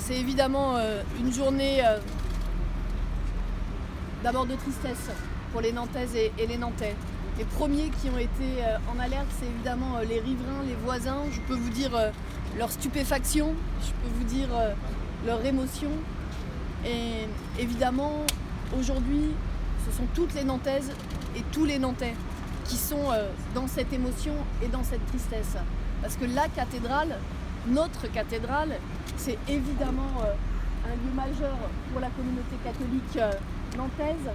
C'est évidemment une journée d'abord de tristesse pour les Nantaises et les Nantais. Les premiers qui ont été en alerte, c'est évidemment les riverains, les voisins. Je peux vous dire leur stupéfaction, je peux vous dire leur émotion. Et évidemment, aujourd'hui, ce sont toutes les Nantaises et tous les Nantais qui sont dans cette émotion et dans cette tristesse. Parce que la cathédrale, notre cathédrale, c'est évidemment un lieu majeur pour la communauté catholique nantaise,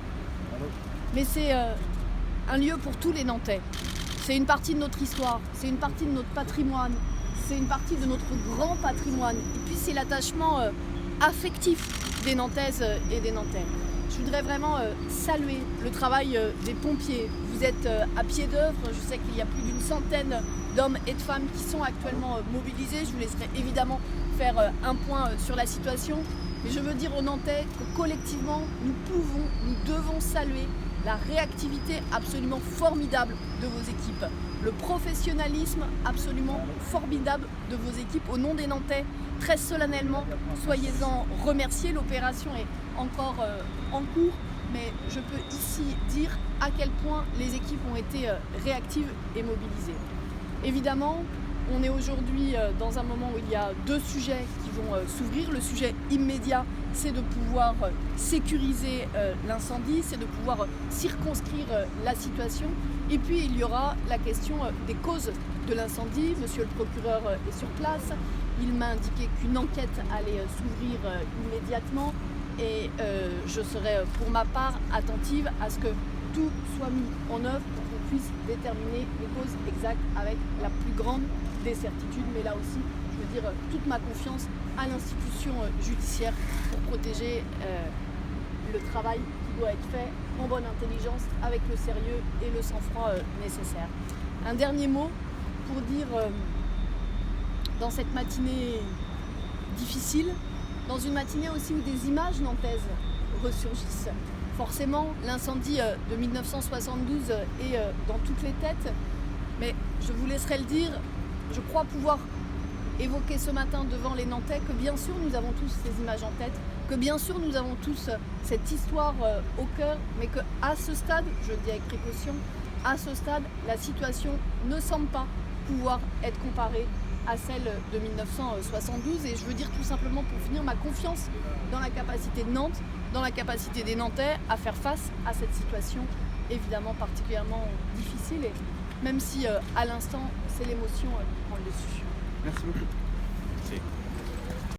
mais c'est un lieu pour tous les Nantais. C'est une partie de notre histoire, c'est une partie de notre patrimoine, c'est une partie de notre grand patrimoine. Et puis c'est l'attachement affectif des Nantaises et des Nantais. Je voudrais vraiment saluer le travail des pompiers. Vous êtes à pied d'œuvre, je sais qu'il y a plus d'une centaine d'hommes et de femmes qui sont actuellement mobilisés. Je vous laisserai évidemment faire un point sur la situation. Mais je veux dire aux Nantais que collectivement, nous devons saluer la réactivité absolument formidable de vos équipes, le professionnalisme absolument formidable de vos équipes. Au nom des Nantais, très solennellement, soyez-en remerciés. L'opération est encore en cours, mais je peux ici dire à quel point les équipes ont été réactives et mobilisées. Évidemment, on est aujourd'hui dans un moment où il y a deux sujets qui vont s'ouvrir. Le sujet immédiat, c'est de pouvoir sécuriser l'incendie, c'est de pouvoir circonscrire la situation. Et puis il y aura la question des causes de l'incendie. Monsieur le procureur est sur place. Il m'a indiqué qu'une enquête allait s'ouvrir immédiatement et je serai pour ma part attentive à ce que tout soit mis en œuvre pour qu'on puisse déterminer les causes exactes avec la plus grande des certitudes. Mais là aussi, je veux dire toute ma confiance à l'institution judiciaire pour protéger le travail qui doit être fait en bonne intelligence, avec le sérieux et le sang-froid nécessaire. Un dernier mot pour dire, dans cette matinée difficile, dans une matinée aussi où des images nantaises ressurgissent. Forcément, l'incendie de 1972 est dans toutes les têtes, mais je vous laisserai le dire, je crois pouvoir évoquer ce matin devant les Nantais que bien sûr nous avons tous ces images en tête, que bien sûr nous avons tous cette histoire au cœur, mais qu'à ce stade, je le dis avec précaution, à ce stade, la situation ne semble pas pouvoir être comparée à celle de 1972. Et je veux dire tout simplement pour finir ma confiance dans la capacité de Nantes, dans la capacité des Nantais à faire face à cette situation évidemment particulièrement difficile, et même si à l'instant c'est l'émotion qui prend le dessus. Merci beaucoup. Merci.